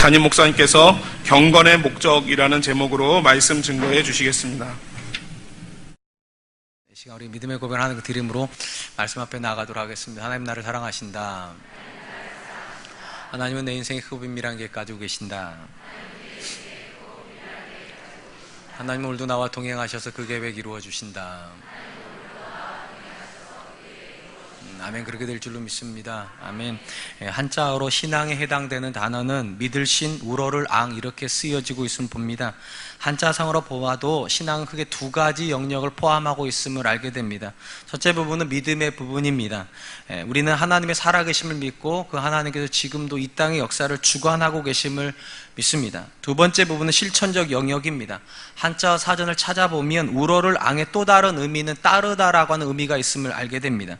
담임 목사님께서 경건의 목적이라는 제목으로 말씀 증거해 주시겠습니다. 이 시간 우리 믿음의 고백을 하는 그 드림으로 말씀 앞에 나가도록 하겠습니다. 하나님 나를 사랑하신다. 하나님은 내 인생의 크고 은밀한 계획 가지고 계신다. 하나님은 오늘도 나와 동행하셔서 그 계획 이루어 주신다. 아멘. 그렇게 될 줄로 믿습니다. 아멘. 한자어로 신앙에 해당되는 단어는 믿을 신, 우러를 앙 이렇게 쓰여지고 있음을 봅니다. 한자상으로 보아도 신앙은 크게 두 가지 영역을 포함하고 있음을 알게 됩니다. 첫째 부분은 믿음의 부분입니다. 우리는 하나님의 살아계심을 믿고 그 하나님께서 지금도 이 땅의 역사를 주관하고 계심을 믿습니다. 두 번째 부분은 실천적 영역입니다. 한자 사전을 찾아보면 우러를 앙의 또 다른 의미는 따르다라고 하는 의미가 있음을 알게 됩니다.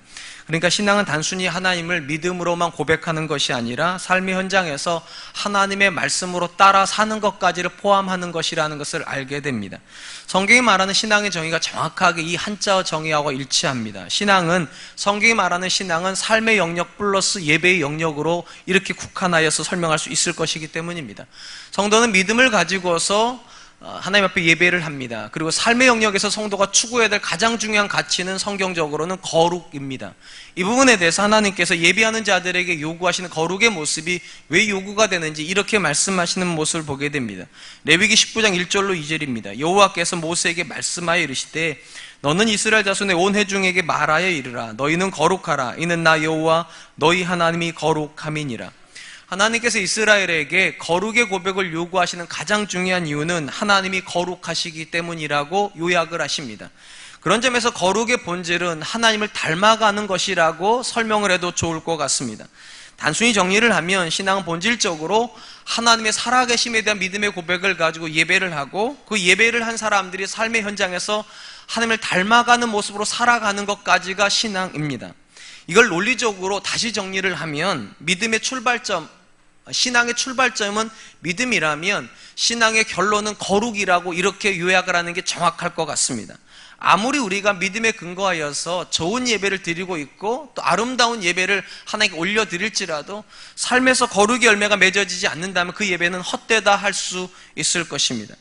그러니까 신앙은 단순히 하나님을 믿음으로만 고백하는 것이 아니라 삶의 현장에서 하나님의 말씀으로 따라 사는 것까지를 포함하는 것이라는 것을 알게 됩니다. 성경이 말하는 신앙의 정의가 정확하게 이 한자어 정의하고 일치합니다. 성경이 말하는 신앙은 삶의 영역 플러스 예배의 영역으로 이렇게 국한하여서 설명할 수 있을 것이기 때문입니다. 성도는 믿음을 가지고서 하나님 앞에 예배를 합니다. 그리고 삶의 영역에서 성도가 추구해야 될 가장 중요한 가치는 성경적으로는 거룩입니다. 이 부분에 대해서 하나님께서 예배하는 자들에게 요구하시는 거룩의 모습이 왜 요구가 되는지 이렇게 말씀하시는 모습을 보게 됩니다. 레위기 19장 1절로 2절입니다. 여호와께서 모세에게 말씀하여 이르시되 너는 이스라엘 자손의 온 회중에게 말하여 이르라. 너희는 거룩하라. 이는 나 여호와 너희 하나님이 거룩함이니라. 하나님께서 이스라엘에게 거룩의 고백을 요구하시는 가장 중요한 이유는 하나님이 거룩하시기 때문이라고 요약을 하십니다. 그런 점에서 거룩의 본질은 하나님을 닮아가는 것이라고 설명을 해도 좋을 것 같습니다. 단순히 정리를 하면 신앙은 본질적으로 하나님의 살아계심에 대한 믿음의 고백을 가지고 예배를 하고 그 예배를 한 사람들이 삶의 현장에서 하나님을 닮아가는 모습으로 살아가는 것까지가 신앙입니다. 이걸 논리적으로 다시 정리를 하면 믿음의 출발점, 신앙의 출발점은 믿음이라면 신앙의 결론은 거룩이라고 이렇게 요약을 하는 게 정확할 것 같습니다. 아무리 우리가 믿음에 근거하여서 좋은 예배를 드리고 있고 또 아름다운 예배를 하나님께 올려드릴지라도 삶에서 거룩의 열매가 맺어지지 않는다면 그 예배는 헛되다 할 수 있을 것입니다.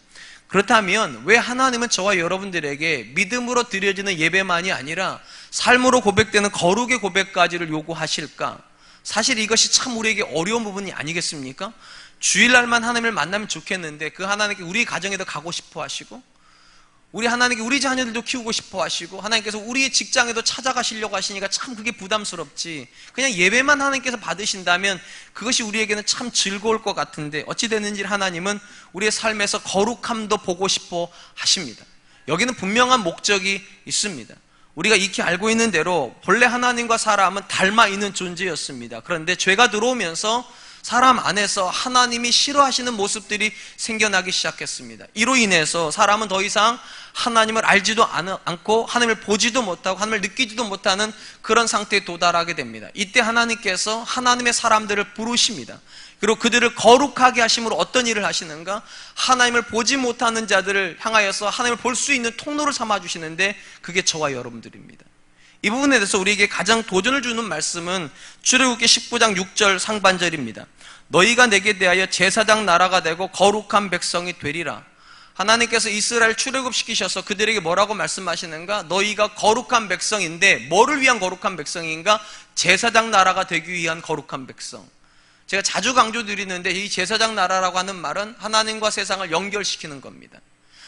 그렇다면 왜 하나님은 저와 여러분들에게 믿음으로 드려지는 예배만이 아니라 삶으로 고백되는 거룩의 고백까지를 요구하실까? 사실 이것이 참 우리에게 어려운 부분이 아니겠습니까? 주일날만 하나님을 만나면 좋겠는데 그 하나님께 우리 가정에도 가고 싶어 하시고 우리 하나님께 우리 자녀들도 키우고 싶어 하시고 하나님께서 우리의 직장에도 찾아가시려고 하시니까 참 그게 부담스럽지. 그냥 예배만 하나님께서 받으신다면 그것이 우리에게는 참 즐거울 것 같은데 어찌 됐는지 하나님은 우리의 삶에서 거룩함도 보고 싶어 하십니다. 여기는 분명한 목적이 있습니다. 우리가 익히 알고 있는 대로 본래 하나님과 사람은 닮아 있는 존재였습니다. 그런데 죄가 들어오면서 사람 안에서 하나님이 싫어하시는 모습들이 생겨나기 시작했습니다. 이로 인해서 사람은 더 이상 하나님을 알지도 않고 하나님을 보지도 못하고 하나님을 느끼지도 못하는 그런 상태에 도달하게 됩니다. 이때 하나님께서 하나님의 사람들을 부르십니다. 그리고 그들을 거룩하게 하심으로 어떤 일을 하시는가? 하나님을 보지 못하는 자들을 향하여서 하나님을 볼 수 있는 통로를 삼아주시는데 그게 저와 여러분들입니다. 이 부분에 대해서 우리에게 가장 도전을 주는 말씀은 출애굽기 19장 6절 상반절입니다. 너희가 내게 대하여 제사장 나라가 되고 거룩한 백성이 되리라. 하나님께서 이스라엘 출애굽시키셔서 그들에게 뭐라고 말씀하시는가? 너희가 거룩한 백성인데 뭐를 위한 거룩한 백성인가? 제사장 나라가 되기 위한 거룩한 백성. 제가 자주 강조드리는데 이 제사장 나라라고 하는 말은 하나님과 세상을 연결시키는 겁니다.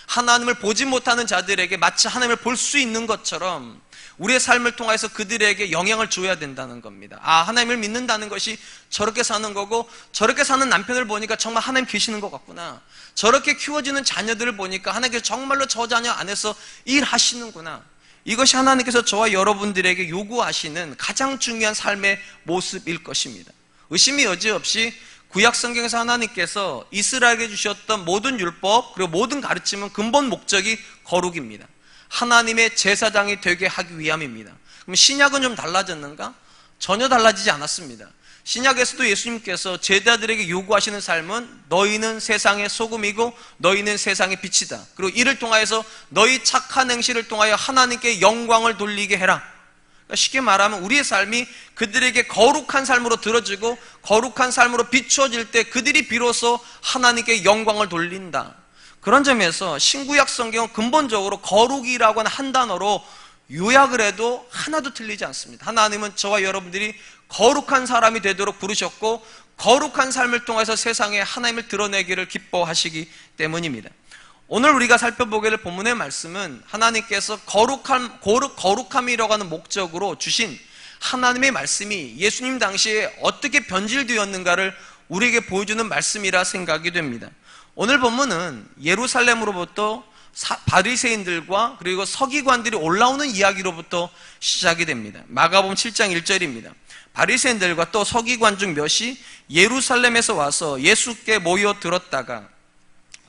하나님을 보지 못하는 자들에게 마치 하나님을 볼 수 있는 것처럼 우리의 삶을 통해서 그들에게 영향을 줘야 된다는 겁니다. 하나님을 믿는다는 것이 저렇게 사는 거고 저렇게 사는 남편을 보니까 정말 하나님 계시는 것 같구나. 저렇게 키워지는 자녀들을 보니까 하나님께서 정말로 저 자녀 안에서 일하시는구나. 이것이 하나님께서 저와 여러분들에게 요구하시는 가장 중요한 삶의 모습일 것입니다. 의심이 여지없이 구약 성경에서 하나님께서 이스라엘에게 주셨던 모든 율법 그리고 모든 가르침은 근본 목적이 거룩입니다. 하나님의 제사장이 되게 하기 위함입니다. 그럼 신약은 좀 달라졌는가? 전혀 달라지지 않았습니다. 신약에서도 예수님께서 제자들에게 요구하시는 삶은 너희는 세상의 소금이고 너희는 세상의 빛이다. 그리고 이를 통하여서 너희 착한 행실을 통하여 하나님께 영광을 돌리게 해라. 쉽게 말하면 우리의 삶이 그들에게 거룩한 삶으로 들어지고 거룩한 삶으로 비추어질 때 그들이 비로소 하나님께 영광을 돌린다. 그런 점에서 신구약 성경은 근본적으로 거룩이라고 하는 한 단어로 요약을 해도 하나도 틀리지 않습니다. 하나님은 저와 여러분들이 거룩한 사람이 되도록 부르셨고 거룩한 삶을 통해서 세상에 하나님을 드러내기를 기뻐하시기 때문입니다. 오늘 우리가 살펴보게 될 본문의 말씀은 하나님께서 거룩함이라고 하는 목적으로 주신 하나님의 말씀이 예수님 당시에 어떻게 변질되었는가를 우리에게 보여주는 말씀이라 생각이 됩니다. 오늘 본문은 예루살렘으로부터 바리새인들과 그리고 서기관들이 올라오는 이야기로부터 시작이 됩니다. 마가복음 7장 1절입니다. 바리새인들과 또 서기관 중 몇이 예루살렘에서 와서 예수께 모여들었다가,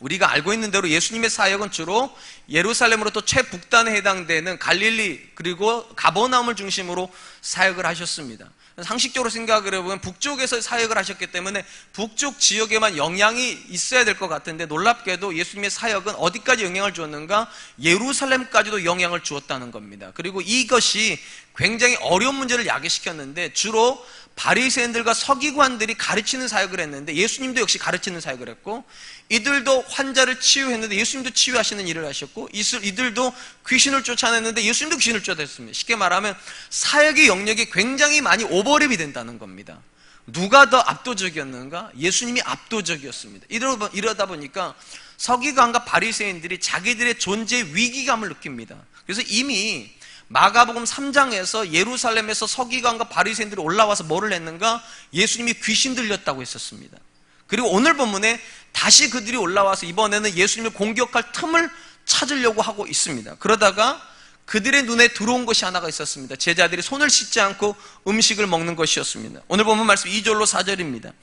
우리가 알고 있는 대로 예수님의 사역은 주로 예루살렘으로부터 최북단에 해당되는 갈릴리 그리고 가버나움을 중심으로 사역을 하셨습니다. 상식적으로 생각을 해보면 북쪽에서 사역을 하셨기 때문에 북쪽 지역에만 영향이 있어야 될 것 같은데, 놀랍게도 예수님의 사역은 어디까지 영향을 주었는가? 예루살렘까지도 영향을 주었다는 겁니다. 그리고 이것이 굉장히 어려운 문제를 야기시켰는데, 주로 바리새인들과 서기관들이 가르치는 사역을 했는데 예수님도 역시 가르치는 사역을 했고, 이들도 환자를 치유했는데 예수님도 치유하시는 일을 하셨고, 이들도 귀신을 쫓아냈는데 예수님도 귀신을 쫓아냈습니다. 쉽게 말하면 사역의 영역이 굉장히 많이 오버랩이 된다는 겁니다. 누가 더 압도적이었는가? 예수님이 압도적이었습니다. 이러다 보니까 서기관과 바리새인들이 자기들의 존재의 위기감을 느낍니다. 그래서 이미 마가복음 3장에서 예루살렘에서 서기관과 바리새인들이 올라와서 뭐를 했는가? 예수님이 귀신 들렸다고 했었습니다. 그리고 오늘 본문에 다시 그들이 올라와서 이번에는 예수님을 공격할 틈을 찾으려고 하고 있습니다. 그러다가 그들의 눈에 들어온 것이 하나가 있었습니다. 제자들이 손을 씻지 않고 음식을 먹는 것이었습니다. 오늘 본문 말씀 2절로 4절입니다.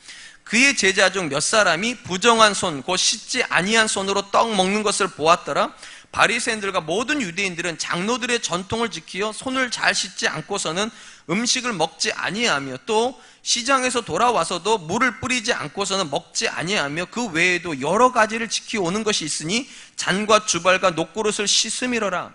그의 제자 중 몇 사람이 부정한 손, 곧 씻지 아니한 손으로 떡 먹는 것을 보았더라. 바리새인들과 모든 유대인들은 장로들의 전통을 지키어 손을 잘 씻지 않고서는 음식을 먹지 아니하며, 또 시장에서 돌아와서도 물을 뿌리지 않고서는 먹지 아니하며, 그 외에도 여러 가지를 지키오는 것이 있으니 잔과 주발과 녹그릇을 씻음이러라.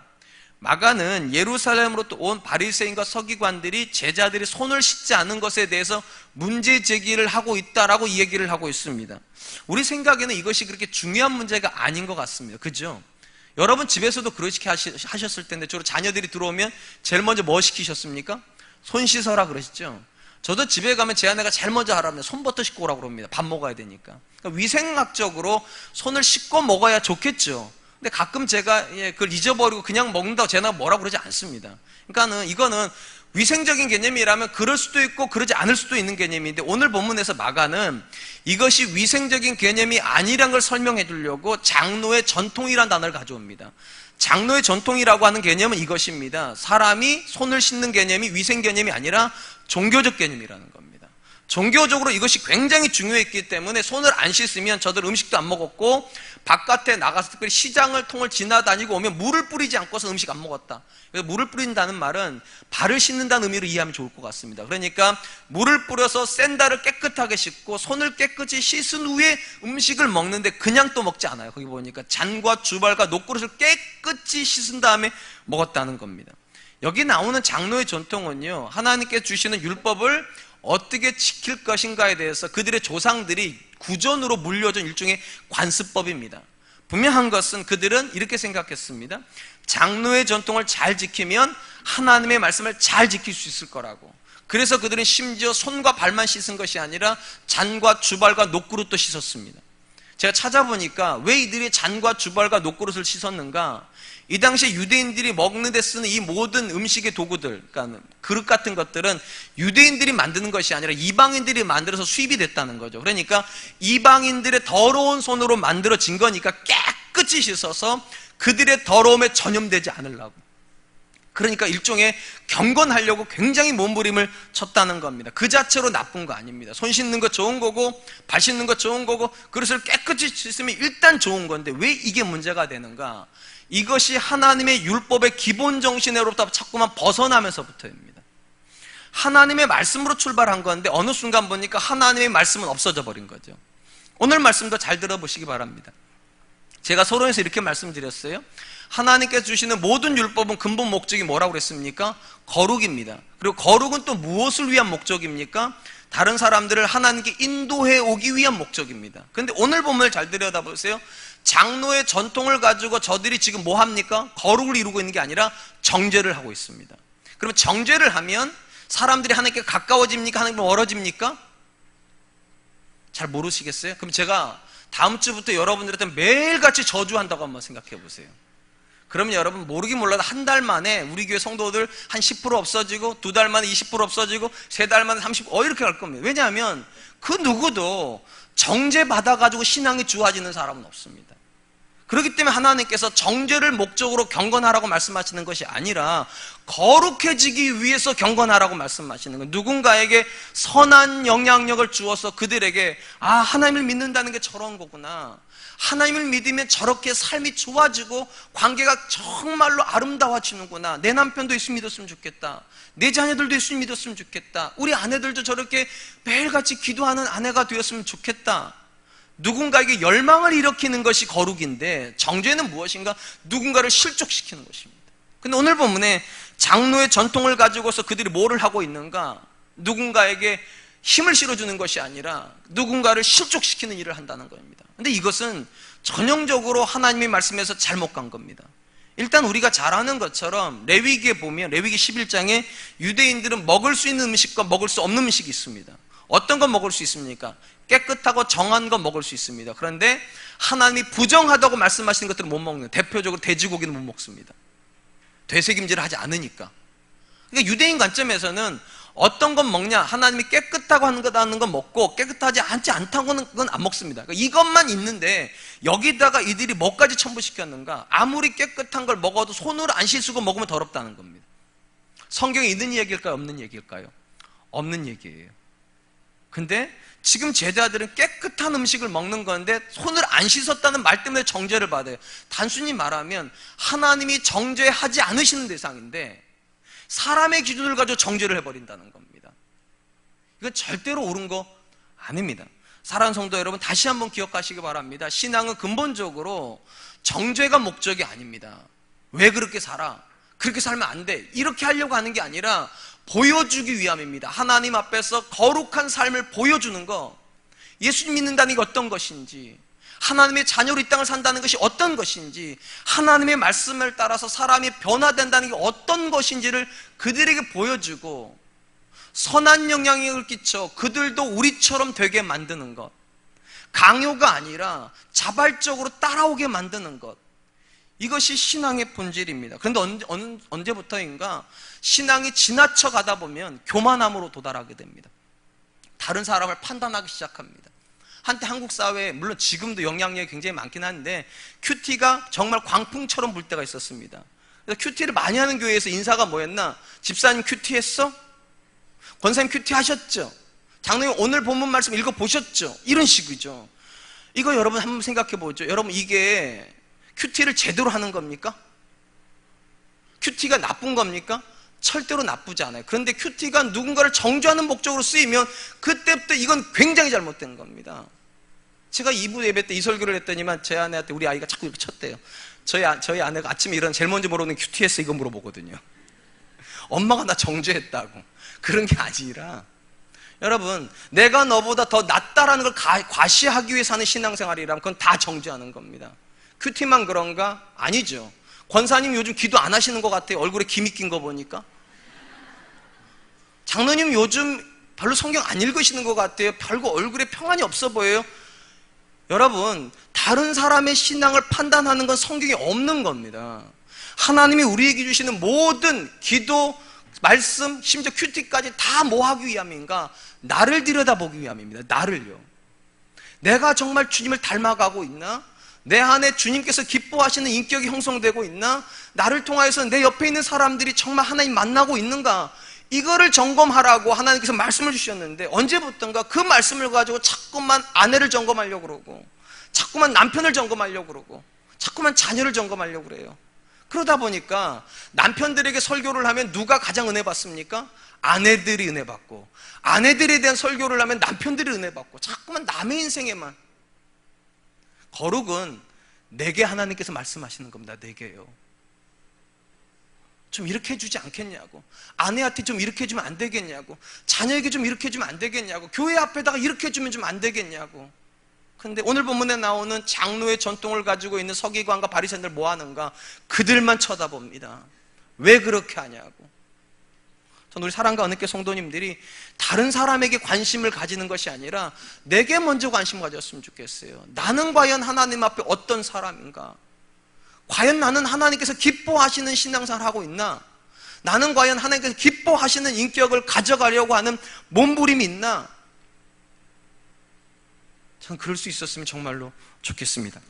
마가는 예루살렘으로 온 바리새인과 서기관들이 제자들이 손을 씻지 않은 것에 대해서 문제 제기를 하고 있다라고 이 얘기를 하고 있습니다. 우리 생각에는 이것이 그렇게 중요한 문제가 아닌 것 같습니다. 그죠? 여러분 집에서도 그렇게 하셨을 텐데, 주로 자녀들이 들어오면 제일 먼저 뭐 시키셨습니까? 손 씻어라 그러시죠? 저도 집에 가면 제 아내가 제일 먼저 하라면 손부터 씻고 오라고 그럽니다. 밥 먹어야 되니까. 그러니까 위생학적으로 손을 씻고 먹어야 좋겠죠. 근데 가끔 제가 그걸 잊어버리고 그냥 먹는다고 제가 뭐라고 그러지 않습니다. 그러니까는 이거는 위생적인 개념이라면 그럴 수도 있고 그러지 않을 수도 있는 개념인데, 오늘 본문에서 마가는 이것이 위생적인 개념이 아니란 걸 설명해 주려고 장로의 전통이라는 단어를 가져옵니다. 장로의 전통이라고 하는 개념은 이것입니다. 사람이 손을 씻는 개념이 위생 개념이 아니라 종교적 개념이라는 겁니다. 종교적으로 이것이 굉장히 중요했기 때문에 손을 안 씻으면 저들 음식도 안 먹었고, 바깥에 나가서 특별히 시장을 통을 지나다니고 오면 물을 뿌리지 않고서 음식 안 먹었다. 그래서 물을 뿌린다는 말은 발을 씻는다는 의미로 이해하면 좋을 것 같습니다. 그러니까 물을 뿌려서 샌들을 깨끗하게 씻고 손을 깨끗이 씻은 후에 음식을 먹는데 그냥 또 먹지 않아요. 거기 보니까 잔과 주발과 녹그릇을 깨끗이 씻은 다음에 먹었다는 겁니다. 여기 나오는 장로의 전통은요, 하나님께서 주시는 율법을 어떻게 지킬 것인가에 대해서 그들의 조상들이 구전으로 물려준 일종의 관습법입니다. 분명한 것은 그들은 이렇게 생각했습니다. 장로의 전통을 잘 지키면 하나님의 말씀을 잘 지킬 수 있을 거라고. 그래서 그들은 심지어 손과 발만 씻은 것이 아니라 잔과 주발과 녹그릇도 씻었습니다. 제가 찾아보니까 왜 이들이 잔과 주발과 녹그릇을 씻었는가? 이 당시에 유대인들이 먹는 데 쓰는 이 모든 음식의 도구들, 그러니까 그릇 같은 것들은 유대인들이 만드는 것이 아니라 이방인들이 만들어서 수입이 됐다는 거죠. 그러니까 이방인들의 더러운 손으로 만들어진 거니까 깨끗이 씻어서 그들의 더러움에 전염되지 않으려고. 그러니까 일종의 경건하려고 굉장히 몸부림을 쳤다는 겁니다. 그 자체로 나쁜 거 아닙니다. 손 씻는 거 좋은 거고 발 씻는 거 좋은 거고 그릇을 깨끗이 씻으면 일단 좋은 건데 왜 이게 문제가 되는가? 이것이 하나님의 율법의 기본 정신으로부터 자꾸만 벗어나면서부터입니다. 하나님의 말씀으로 출발한 건데 어느 순간 보니까 하나님의 말씀은 없어져 버린 거죠. 오늘 말씀도 잘 들어보시기 바랍니다. 제가 서론에서 이렇게 말씀드렸어요. 하나님께서 주시는 모든 율법은 근본 목적이 뭐라고 그랬습니까? 거룩입니다. 그리고 거룩은 또 무엇을 위한 목적입니까? 다른 사람들을 하나님께 인도해 오기 위한 목적입니다. 그런데 오늘 본문을 잘 들여다보세요. 장로의 전통을 가지고 저들이 지금 뭐 합니까? 거룩을 이루고 있는 게 아니라 정죄를 하고 있습니다. 그러면 정죄를 하면 사람들이 하나님께 가까워집니까? 하나님께 멀어집니까? 잘 모르시겠어요? 그럼 제가 다음 주부터 여러분들한테 매일같이 저주한다고 한번 생각해 보세요. 그러면 여러분 모르긴 몰라도 한 달 만에 우리 교회 성도들 한 10% 없어지고, 2달 만에 20% 없어지고, 3달 만에 30% 이렇게 갈 겁니다. 왜냐하면 그 누구도 정죄 받아가지고 신앙이 좋아지는 사람은 없습니다. 그렇기 때문에 하나님께서 정죄를 목적으로 경건하라고 말씀하시는 것이 아니라 거룩해지기 위해서 경건하라고 말씀하시는 거예요. 누군가에게 선한 영향력을 주어서 그들에게 하나님을 믿는다는 게 저런 거구나, 하나님을 믿으면 저렇게 삶이 좋아지고 관계가 정말로 아름다워지는구나, 내 남편도 예수 믿었으면 좋겠다, 내 자녀들도 예수 믿었으면 좋겠다, 우리 아내들도 저렇게 매일같이 기도하는 아내가 되었으면 좋겠다, 누군가에게 열망을 일으키는 것이 거룩인데, 정죄는 무엇인가? 누군가를 실족시키는 것입니다. 근데 오늘 본문에 장로의 전통을 가지고서 그들이 뭐를 하고 있는가? 누군가에게 힘을 실어주는 것이 아니라 누군가를 실족시키는 일을 한다는 겁니다. 근데 이것은 전형적으로 하나님의 말씀에서 잘못 간 겁니다. 일단 우리가 잘 아는 것처럼 레위기에 보면, 레위기 11장에 유대인들은 먹을 수 있는 음식과 먹을 수 없는 음식이 있습니다. 어떤 건 먹을 수 있습니까? 깨끗하고 정한 건 먹을 수 있습니다. 그런데 하나님이 부정하다고 말씀하시는 것들은 못 먹는, 대표적으로 돼지고기는 못 먹습니다. 되새김질을 하지 않으니까. 그러니까 유대인 관점에서는 어떤 건 먹냐? 하나님이 깨끗하고 하는 건 먹고 깨끗하지 않다고는 그건 안 먹습니다. 그러니까 이것만 있는데 여기다가 이들이 뭐까지 첨부시켰는가? 아무리 깨끗한 걸 먹어도 손으로 안 씻고 먹으면 더럽다는 겁니다. 성경에 있는 얘기일까요? 없는 얘기일까요? 없는 얘기예요. 근데 지금 제자들은 깨끗한 음식을 먹는 건데 손을 안 씻었다는 말 때문에 정죄를 받아요. 단순히 말하면 하나님이 정죄하지 않으시는 대상인데 사람의 기준을 가지고 정죄를 해버린다는 겁니다. 이건 절대로 옳은 거 아닙니다. 사랑하는 성도 여러분, 다시 한번 기억하시기 바랍니다. 신앙은 근본적으로 정죄가 목적이 아닙니다. 왜 그렇게 살아? 그렇게 살면 안 돼. 이렇게 하려고 하는 게 아니라 보여주기 위함입니다. 하나님 앞에서 거룩한 삶을 보여주는 거, 예수님 믿는다는 게 어떤 것인지, 하나님의 자녀로 이 땅을 산다는 것이 어떤 것인지, 하나님의 말씀을 따라서 사람이 변화된다는 게 어떤 것인지를 그들에게 보여주고 선한 영향력을 끼쳐 그들도 우리처럼 되게 만드는 것, 강요가 아니라 자발적으로 따라오게 만드는 것, 이것이 신앙의 본질입니다. 그런데 언제부터인가 신앙이 지나쳐 가다 보면 교만함으로 도달하게 됩니다. 다른 사람을 판단하기 시작합니다. 한때 한국 사회에, 물론 지금도 영향력이 굉장히 많긴 한데, 큐티가 정말 광풍처럼 불 때가 있었습니다. 그래서 큐티를 많이 하는 교회에서 인사가 뭐였나? 집사님 큐티 했어? 권사님 큐티 하셨죠? 장로님 오늘 본문 말씀 읽어보셨죠? 이런 식이죠. 이거 여러분 한번 생각해 보죠. 여러분, 이게 큐티를 제대로 하는 겁니까? 큐티가 나쁜 겁니까? 절대로 나쁘지 않아요. 그런데 큐티가 누군가를 정죄하는 목적으로 쓰이면 그때부터 이건 굉장히 잘못된 겁니다. 제가 2부 예배 때 이 설교를 했더니만 제 아내한테 우리 아이가 자꾸 이렇게 쳤대요. 저희 아내가 아침에 일어나 제일 먼저 물어보는 큐티했어? 이거 물어보거든요. 엄마가 나 정죄했다고. 그런 게 아니라, 여러분, 내가 너보다 더 낫다라는 걸 과시하기 위해 사는 신앙생활이라면 그건 다 정죄하는 겁니다. 큐티만 그런가? 아니죠. 권사님 요즘 기도 안 하시는 것 같아요. 얼굴에 김이 낀 거 보니까. 장로님 요즘 별로 성경 안 읽으시는 것 같아요. 별거 얼굴에 평안이 없어 보여요. 여러분, 다른 사람의 신앙을 판단하는 건 성경에 없는 겁니다. 하나님이 우리에게 주시는 모든 기도, 말씀, 심지어 큐티까지 다 뭐 하기 위함인가? 나를 들여다보기 위함입니다. 나를요. 내가 정말 주님을 닮아가고 있나? 내 안에 주님께서 기뻐하시는 인격이 형성되고 있나? 나를 통하여서 내 옆에 있는 사람들이 정말 하나님 만나고 있는가? 이거를 점검하라고 하나님께서 말씀을 주셨는데, 언제부턴가 그 말씀을 가지고 자꾸만 아내를 점검하려고 그러고, 자꾸만 남편을 점검하려고 그러고, 자꾸만 자녀를 점검하려고 그래요. 그러다 보니까 남편들에게 설교를 하면 누가 가장 은혜 받습니까? 아내들이 은혜 받고, 아내들에 대한 설교를 하면 남편들이 은혜 받고, 자꾸만 남의 인생에만. 거룩은 내게 하나님께서 말씀하시는 겁니다. 내게요. 좀 이렇게 해주지 않겠냐고, 아내한테 좀 이렇게 해주면 안 되겠냐고, 자녀에게 좀 이렇게 해주면 안 되겠냐고, 교회 앞에다가 이렇게 해주면 좀 안 되겠냐고. 근데 오늘 본문에 나오는 장로의 전통을 가지고 있는 서기관과 바리새인들 뭐 하는가? 그들만 쳐다봅니다. 왜 그렇게 하냐고. 저는 우리 사랑과 은혜교회 성도님들이 다른 사람에게 관심을 가지는 것이 아니라 내게 먼저 관심 가졌으면 좋겠어요. 나는 과연 하나님 앞에 어떤 사람인가? 과연 나는 하나님께서 기뻐하시는 신앙생활을 하고 있나? 나는 과연 하나님께서 기뻐하시는 인격을 가져가려고 하는 몸부림이 있나? 전 그럴 수 있었으면 정말로 좋겠습니다.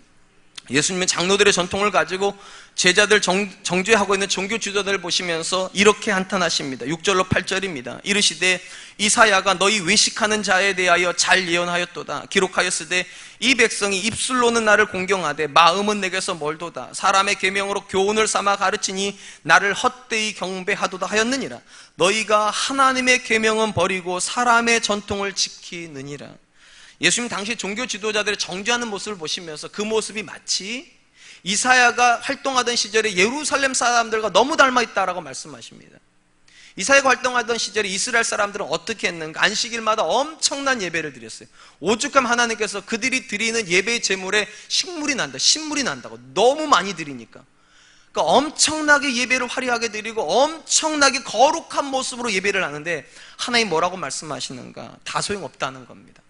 예수님은 장로들의 전통을 가지고 제자들 정죄하고 있는 종교 지도자들을 보시면서 이렇게 한탄하십니다. 6절로 8절입니다. 이르시되 이사야가 너희 외식하는 자에 대하여 잘 예언하였도다. 기록하였으되 이 백성이 입술로는 나를 공경하되 마음은 내게서 멀도다. 사람의 계명으로 교훈을 삼아 가르치니 나를 헛되이 경배하도다 하였느니라. 너희가 하나님의 계명은 버리고 사람의 전통을 지키느니라. 예수님 당시 종교 지도자들의 정죄하는 모습을 보시면서 그 모습이 마치 이사야가 활동하던 시절에 예루살렘 사람들과 너무 닮아있다라고 말씀하십니다. 이사야가 활동하던 시절에 이스라엘 사람들은 어떻게 했는가? 안식일마다 엄청난 예배를 드렸어요. 오죽하면 하나님께서 그들이 드리는 예배의 제물에 식물이 난다, 신물이 난다고. 너무 많이 드리니까. 그러니까 엄청나게 예배를 화려하게 드리고 엄청나게 거룩한 모습으로 예배를 하는데 하나님 뭐라고 말씀하시는가? 다 소용없다는 겁니다.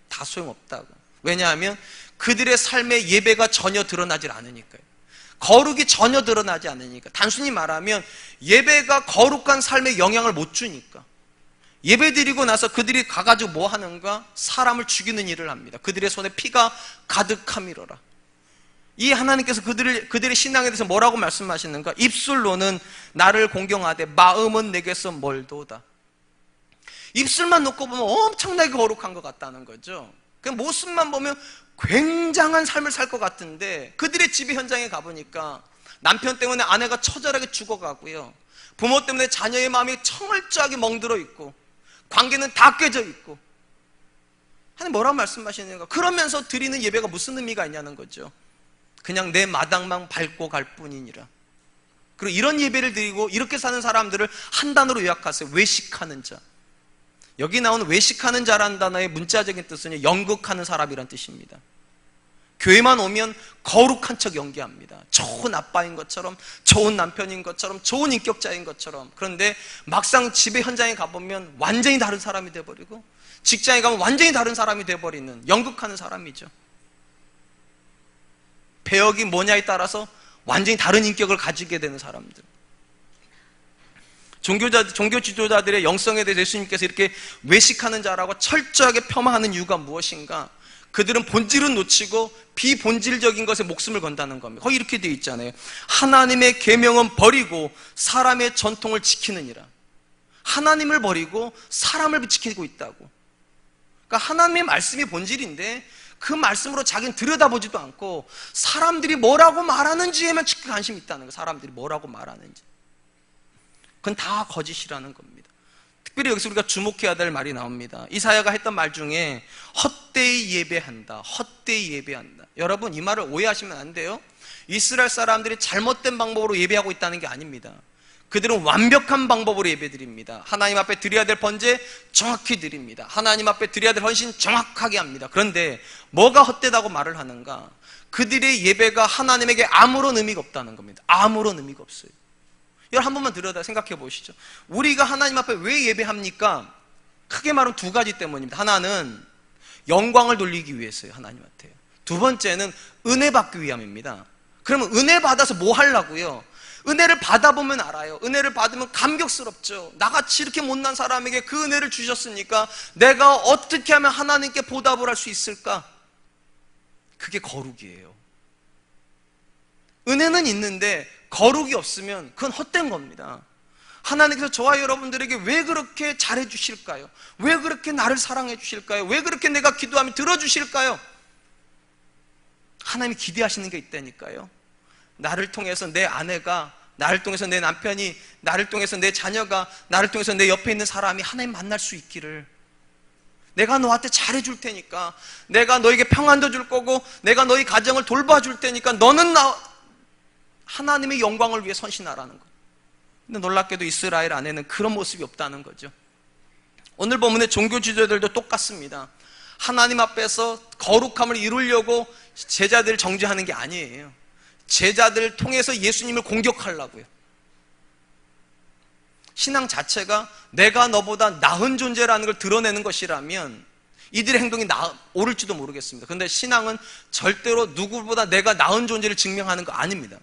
다 소용없다고. 왜냐하면 그들의 삶의 예배가 전혀 드러나질 않으니까요. 거룩이 전혀 드러나지 않으니까. 단순히 말하면 예배가 거룩한 삶에 영향을 못 주니까. 예배 드리고 나서 그들이 가가지고 뭐 하는가? 사람을 죽이는 일을 합니다. 그들의 손에 피가 가득함이로라. 이 하나님께서 그들의 신앙에 대해서 뭐라고 말씀하시는가? 입술로는 나를 공경하되 마음은 내게서 멀도다. 입술만 놓고 보면 엄청나게 거룩한 것 같다는 거죠. 그 모습만 보면 굉장한 삶을 살 것 같은데 그들의 집의 현장에 가보니까 남편 때문에 아내가 처절하게 죽어가고요, 부모 때문에 자녀의 마음이 청얼쩡하게 멍들어 있고 관계는 다 깨져 있고. 하나님 뭐라고 말씀하시는가? 그러면서 드리는 예배가 무슨 의미가 있냐는 거죠. 그냥 내 마당만 밟고 갈 뿐이니라. 그리고 이런 예배를 드리고 이렇게 사는 사람들을 한 단어로 요약하세요. 외식하는 자. 여기 나오는 외식하는 자라는 단어의 문자적인 뜻은 연극하는 사람이란 뜻입니다. 교회만 오면 거룩한 척 연기합니다. 좋은 아빠인 것처럼, 좋은 남편인 것처럼, 좋은 인격자인 것처럼. 그런데 막상 집의 현장에 가보면 완전히 다른 사람이 돼버리고, 직장에 가면 완전히 다른 사람이 돼버리는 연극하는 사람이죠. 배역이 뭐냐에 따라서 완전히 다른 인격을 가지게 되는 사람들. 종교 지도자들의 영성에 대해서 예수님께서 이렇게 외식하는 자라고 철저하게 폄하하는 이유가 무엇인가? 그들은 본질은 놓치고 비본질적인 것에 목숨을 건다는 겁니다. 거기 이렇게 되어 있잖아요. 하나님의 계명은 버리고 사람의 전통을 지키느니라. 하나님을 버리고 사람을 지키고 있다고. 그러니까 하나님의 말씀이 본질인데 그 말씀으로 자기는 들여다보지도 않고 사람들이 뭐라고 말하는지에만 깊게 관심이 있다는 거예요. 사람들이 뭐라고 말하는지. 그건 다 거짓이라는 겁니다. 특별히 여기서 우리가 주목해야 될 말이 나옵니다. 이사야가 했던 말 중에 헛되이 예배한다, 헛되이 예배한다. 여러분 이 말을 오해하시면 안 돼요. 이스라엘 사람들이 잘못된 방법으로 예배하고 있다는 게 아닙니다. 그들은 완벽한 방법으로 예배드립니다. 하나님 앞에 드려야 될 번제 정확히 드립니다. 하나님 앞에 드려야 될 헌신 정확하게 합니다. 그런데 뭐가 헛되다고 말을 하는가? 그들의 예배가 하나님에게 아무런 의미가 없다는 겁니다. 아무런 의미가 없어요. 여러분 한 번만 들여다 생각해 보시죠. 우리가 하나님 앞에 왜 예배합니까? 크게 말하면 두 가지 때문입니다. 하나는 영광을 돌리기 위해서요, 하나님한테요. 두 번째는 은혜 받기 위함입니다. 그러면 은혜 받아서 뭐 하려고요? 은혜를 받아보면 알아요. 은혜를 받으면 감격스럽죠. 나같이 이렇게 못난 사람에게 그 은혜를 주셨으니까 내가 어떻게 하면 하나님께 보답을 할 수 있을까? 그게 거룩이에요. 은혜는 있는데 거룩이 없으면 그건 헛된 겁니다. 하나님께서 저와 여러분들에게 왜 그렇게 잘해 주실까요? 왜 그렇게 나를 사랑해 주실까요? 왜 그렇게 내가 기도하면 들어주실까요? 하나님이 기대하시는 게 있다니까요. 나를 통해서 내 아내가, 나를 통해서 내 남편이, 나를 통해서 내 자녀가, 나를 통해서 내 옆에 있는 사람이 하나님 만날 수 있기를. 내가 너한테 잘해줄 테니까, 내가 너에게 평안도 줄 거고, 내가 너희 가정을 돌봐줄 테니까 너는 하나님의 영광을 위해 헌신하라는 거. 근데 놀랍게도 이스라엘 안에는 그런 모습이 없다는 거죠. 오늘 본문의 종교 지도자들도 똑같습니다. 하나님 앞에서 거룩함을 이루려고 제자들을 정죄하는 게 아니에요. 제자들을 통해서 예수님을 공격하려고요. 신앙 자체가 내가 너보다 나은 존재라는 걸 드러내는 것이라면 이들의 행동이 옳을지도 모르겠습니다. 그런데 신앙은 절대로 누구보다 내가 나은 존재를 증명하는 거 아닙니다.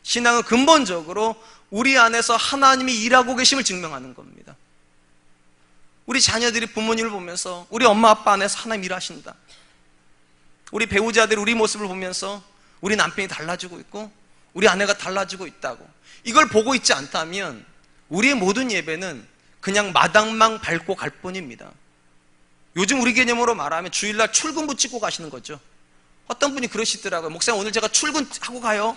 신앙은 근본적으로 우리 안에서 하나님이 일하고 계심을 증명하는 겁니다. 우리 자녀들이 부모님을 보면서 우리 엄마 아빠 안에서 하나님 일하신다. 우리 배우자들이 우리 모습을 보면서 우리 남편이 달라지고 있고 우리 아내가 달라지고 있다고, 이걸 보고 있지 않다면 우리의 모든 예배는 그냥 마당만 밟고 갈 뿐입니다. 요즘 우리 개념으로 말하면 주일날 출근 붙이고 가시는 거죠. 어떤 분이 그러시더라고요. 목사님, 오늘 제가 출근하고 가요.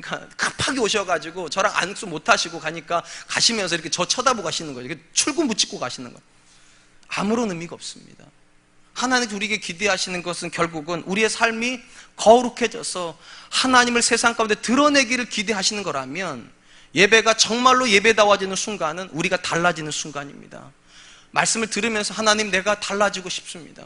그러니까 급하게 오셔가지고 저랑 안수 못 하시고 가니까 가시면서 이렇게 저 쳐다보고 가시는 거예요. 출근 붙이고 가시는 거예요. 아무런 의미가 없습니다. 하나님이 우리에게 기대하시는 것은 결국은 우리의 삶이 거룩해져서 하나님을 세상 가운데 드러내기를 기대하시는 거라면, 예배가 정말로 예배다워지는 순간은 우리가 달라지는 순간입니다. 말씀을 들으면서 하나님, 내가 달라지고 싶습니다.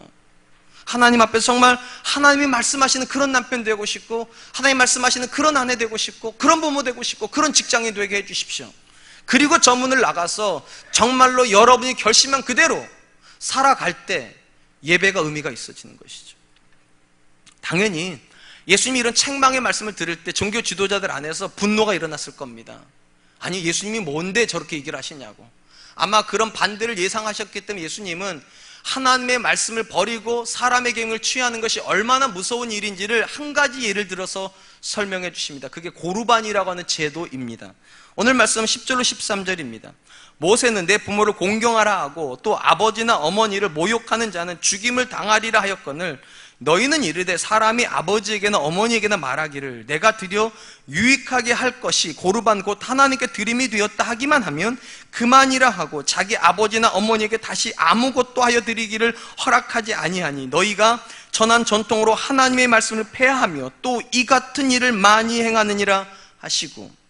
하나님 앞에서 정말 하나님이 말씀하시는 그런 남편 되고 싶고, 하나님 말씀하시는 그런 아내 되고 싶고, 그런 부모 되고 싶고, 그런 직장인 되게 해주십시오. 그리고 저 문을 나가서 정말로 여러분이 결심한 그대로 살아갈 때 예배가 의미가 있어지는 것이죠. 당연히 예수님이 이런 책망의 말씀을 들을 때 종교 지도자들 안에서 분노가 일어났을 겁니다. 아니, 예수님이 뭔데 저렇게 얘기를 하시냐고. 아마 그런 반대를 예상하셨기 때문에 예수님은 하나님의 말씀을 버리고 사람의 계명을 취하는 것이 얼마나 무서운 일인지를 한 가지 예를 들어서 설명해 주십니다. 그게 고르반이라고 하는 제도입니다. 오늘 말씀 10절로 13절입니다. 모세는 내 부모를 공경하라 하고 또 아버지나 어머니를 모욕하는 자는 죽임을 당하리라 하였거늘, 너희는 이르되 사람이 아버지에게나 어머니에게나 말하기를 내가 드려 유익하게 할 것이 고르반 곧 하나님께 드림이 되었다 하기만 하면 그만이라 하고 자기 아버지나 어머니에게 다시 아무것도 하여 드리기를 허락하지 아니하니, 너희가 전한 전통으로 하나님의 말씀을 폐하며 또 이 같은 일을 많이 행하느니라 하시고.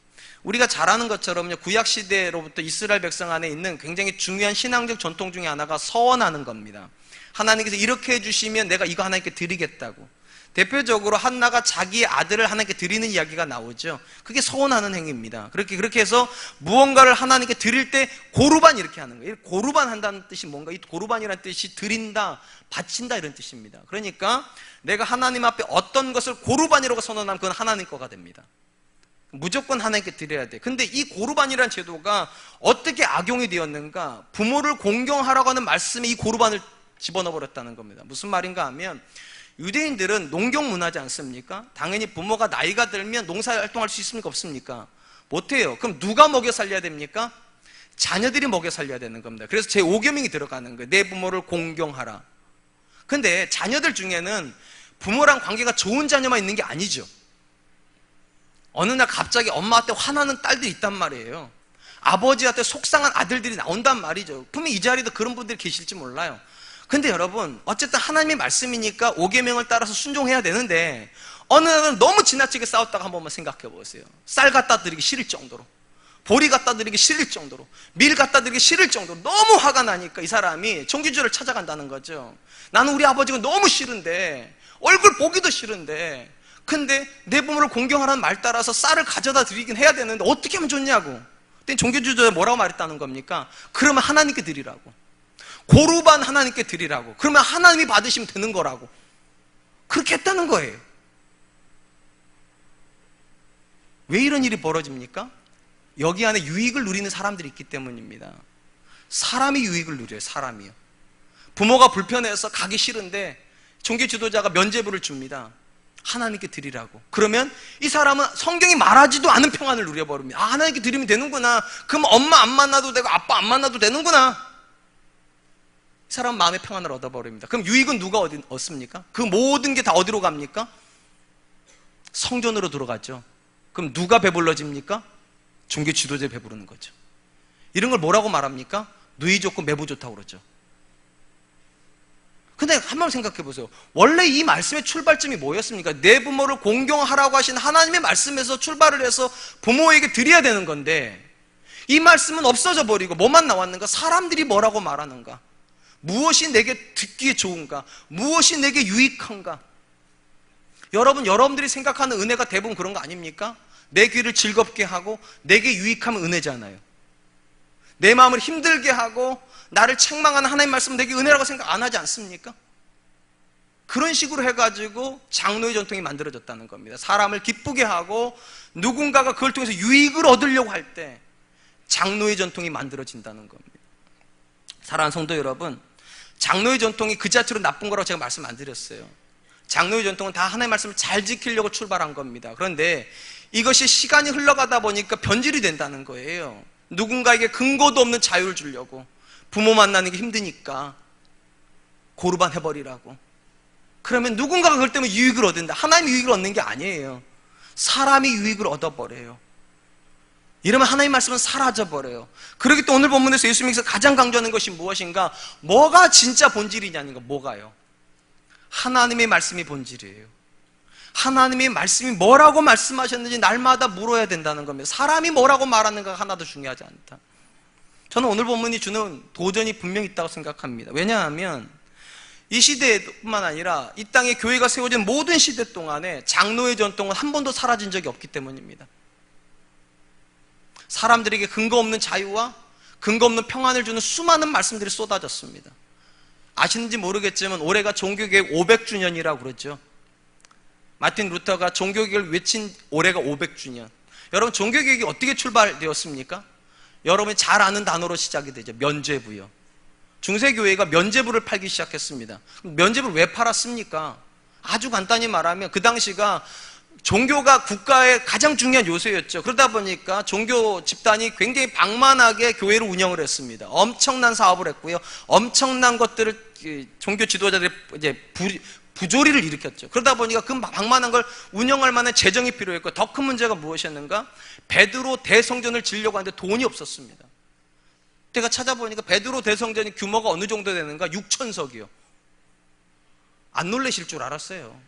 우리가 잘 아는 것처럼요, 구약시대로부터 이스라엘 백성 안에 있는 굉장히 중요한 신앙적 전통 중에 하나가 서원하는 겁니다. 하나님께서 이렇게 해주시면 내가 이거 하나님께 드리겠다고. 대표적으로 한나가 자기의 아들을 하나님께 드리는 이야기가 나오죠. 그게 서원하는 행위입니다. 그렇게 해서 무언가를 하나님께 드릴 때 고르반 이렇게 하는 거예요. 고르반 한다는 뜻이 뭔가, 이 고르반이라는 뜻이 드린다, 바친다 이런 뜻입니다. 그러니까 내가 하나님 앞에 어떤 것을 고르반이라고 선언하면 그건 하나님 거가 됩니다. 무조건 하나님께 드려야 돼. 근데 이 고르반이라는 제도가 어떻게 악용이 되었는가? 부모를 공경하라고 하는 말씀에 이 고르반을 집어넣어 버렸다는 겁니다. 무슨 말인가 하면, 유대인들은 농경 문화지 않습니까? 당연히 부모가 나이가 들면 농사활동할 수 있습니까? 없습니까? 못해요. 그럼 누가 먹여 살려야 됩니까? 자녀들이 먹여 살려야 되는 겁니다. 그래서 제5계명이 들어가는 거예요. 내 부모를 공경하라. 근데 자녀들 중에는 부모랑 관계가 좋은 자녀만 있는 게 아니죠. 어느 날 갑자기 엄마한테 화나는 딸들이 있단 말이에요. 아버지한테 속상한 아들들이 나온단 말이죠. 분명히 이 자리도 그런 분들이 계실지 몰라요. 근데 여러분, 어쨌든 하나님의 말씀이니까 5계명을 따라서 순종해야 되는데, 어느 날은 너무 지나치게 싸웠다가 한 번만 생각해 보세요. 쌀 갖다 드리기 싫을 정도로, 보리 갖다 드리기 싫을 정도로, 밀 갖다 드리기 싫을 정도로 너무 화가 나니까 이 사람이 종교주를 찾아간다는 거죠. 나는 우리 아버지가 너무 싫은데, 얼굴 보기도 싫은데, 근데 내 부모를 공경하라는 말 따라서 쌀을 가져다 드리긴 해야 되는데 어떻게 하면 좋냐고. 그때 종교주의자 뭐라고 말했다는 겁니까? 그러면 하나님께 드리라고. 고르반 하나님께 드리라고. 그러면 하나님이 받으시면 되는 거라고. 그렇게 했다는 거예요. 왜 이런 일이 벌어집니까? 여기 안에 유익을 누리는 사람들이 있기 때문입니다. 사람이 유익을 누려요. 사람이요. 부모가 불편해서 가기 싫은데 종교 지도자가 면죄부를 줍니다. 하나님께 드리라고. 그러면 이 사람은 성경이 말하지도 않은 평안을 누려버립니다. 아, 하나님께 드리면 되는구나. 그럼 엄마 안 만나도 되고 아빠 안 만나도 되는구나. 이 사람은 마음의 평안을 얻어버립니다. 그럼 유익은 누가 얻습니까? 그 모든 게 다 어디로 갑니까? 성전으로 들어가죠. 그럼 누가 배불러집니까? 종교 지도자에 배부르는 거죠. 이런 걸 뭐라고 말합니까? 누이 좋고 매부 좋다고 그러죠. 근데 한번 생각해 보세요. 원래 이 말씀의 출발점이 뭐였습니까? 내 부모를 공경하라고 하신 하나님의 말씀에서 출발을 해서 부모에게 드려야 되는 건데, 이 말씀은 없어져 버리고 뭐만 나왔는가? 사람들이 뭐라고 말하는가? 무엇이 내게 듣기에 좋은가? 무엇이 내게 유익한가? 여러분들이 생각하는 은혜가 대부분 그런 거 아닙니까? 내 귀를 즐겁게 하고 내게 유익하면 은혜잖아요. 내 마음을 힘들게 하고 나를 책망하는 하나님 말씀은 내게 은혜라고 생각 안 하지 않습니까? 그런 식으로 해가지고 장로의 전통이 만들어졌다는 겁니다. 사람을 기쁘게 하고 누군가가 그걸 통해서 유익을 얻으려고 할 때 장로의 전통이 만들어진다는 겁니다. 사랑하는 성도 여러분, 장로의 전통이 그 자체로 나쁜 거라고 제가 말씀 안 드렸어요. 장로의 전통은 다 하나님의 말씀을 잘 지키려고 출발한 겁니다. 그런데 이것이 시간이 흘러가다 보니까 변질이 된다는 거예요. 누군가에게 근거도 없는 자유를 주려고, 부모 만나는 게 힘드니까 고르반 해버리라고. 그러면 누군가가 그럴 때문에 유익을 얻는다. 하나님이 유익을 얻는 게 아니에요. 사람이 유익을 얻어버려요. 이러면 하나님의 말씀은 사라져버려요. 그렇기 때문에 오늘 본문에서 예수님께서 가장 강조하는 것이 무엇인가? 뭐가 진짜 본질이냐는 거. 뭐가요? 하나님의 말씀이 본질이에요. 하나님의 말씀이 뭐라고 말씀하셨는지 날마다 물어야 된다는 겁니다. 사람이 뭐라고 말하는가 하나도 중요하지 않다. 저는 오늘 본문이 주는 도전이 분명히 있다고 생각합니다. 왜냐하면 이 시대뿐만 아니라 이 땅에 교회가 세워진 모든 시대 동안에 장로의 전통은 한 번도 사라진 적이 없기 때문입니다. 사람들에게 근거 없는 자유와 근거 없는 평안을 주는 수많은 말씀들이 쏟아졌습니다. 아시는지 모르겠지만 올해가 종교개혁 500주년이라고 그러죠. 마틴 루터가 종교개혁을 외친 올해가 500주년. 여러분, 종교개혁이 어떻게 출발되었습니까? 여러분이 잘 아는 단어로 시작이 되죠. 면죄부요. 중세교회가 면죄부를 팔기 시작했습니다. 면죄부를 왜 팔았습니까? 아주 간단히 말하면 그 당시가 종교가 국가의 가장 중요한 요소였죠. 그러다 보니까 종교 집단이 굉장히 방만하게 교회를 운영을 했습니다. 엄청난 사업을 했고요. 엄청난 것들을 종교 지도자들이 이제 부조리를 일으켰죠. 그러다 보니까 그 방만한 걸 운영할 만한 재정이 필요했고, 더 큰 문제가 무엇이었는가? 베드로 대성전을 지으려고 하는데 돈이 없었습니다. 제가 찾아보니까 베드로 대성전이 규모가 어느 정도 되는가? 6,000석이요. 안 놀라실 줄 알았어요.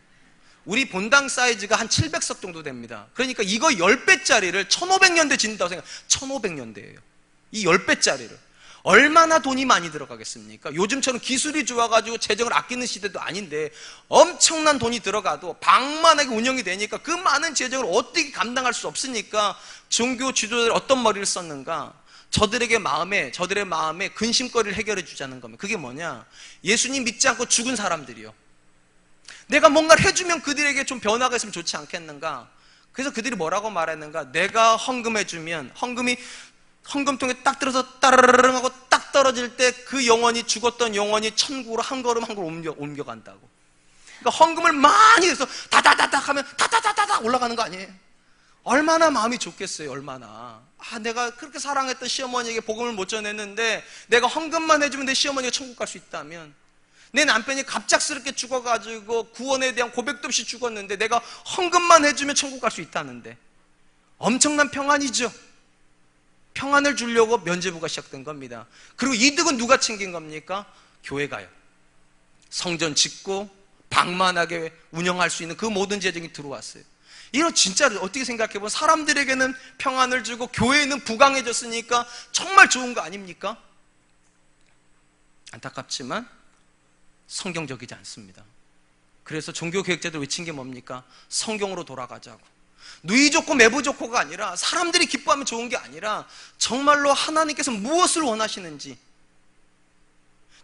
우리 본당 사이즈가 한 700석 정도 됩니다. 그러니까 이거 10배짜리를 1500년대 짓는다고 생각해요. 1500년대예요. 이 10배짜리를. 얼마나 돈이 많이 들어가겠습니까? 요즘처럼 기술이 좋아가지고 재정을 아끼는 시대도 아닌데 엄청난 돈이 들어가도 방만하게 운영이 되니까 그 많은 재정을 어떻게 감당할 수 없으니까 종교 지도자들이 어떤 머리를 썼는가? 저들의 마음에 근심거리를 해결해 주자는 겁니다. 그게 뭐냐? 예수님 믿지 않고 죽은 사람들이요. 내가 뭔가를 해주면 그들에게 좀 변화가 있으면 좋지 않겠는가? 그래서 그들이 뭐라고 말했는가? 내가 헌금해주면 헌금통에 딱 들어서 따르르릉 하고 딱 떨어질 때 그 영혼이, 죽었던 영혼이 천국으로 한 걸음 한 걸음 옮겨간다고. 그러니까 헌금을 많이 해서 다다다닥 하면 다다다다닥 올라가는 거 아니에요? 얼마나 마음이 좋겠어요. 얼마나. 내가 그렇게 사랑했던 시어머니에게 복음을 못 전했는데 내가 헌금만 해주면 내 시어머니가 천국 갈 수 있다면, 내 남편이 갑작스럽게 죽어가지고 구원에 대한 고백도 없이 죽었는데 내가 헌금만 해주면 천국 갈 수 있다는데, 엄청난 평안이죠. 평안을 주려고 면죄부가 시작된 겁니다. 그리고 이득은 누가 챙긴 겁니까? 교회가요. 성전 짓고 방만하게 운영할 수 있는 그 모든 재정이 들어왔어요. 이거 진짜로 어떻게 생각해보면 사람들에게는 평안을 주고 교회는 부강해졌으니까 정말 좋은 거 아닙니까? 안타깝지만 성경적이지 않습니다. 그래서 종교개혁자들 외친 게 뭡니까? 성경으로 돌아가자고. 누이 좋고 매부 좋고가 아니라, 사람들이 기뻐하면 좋은 게 아니라 정말로 하나님께서 무엇을 원하시는지,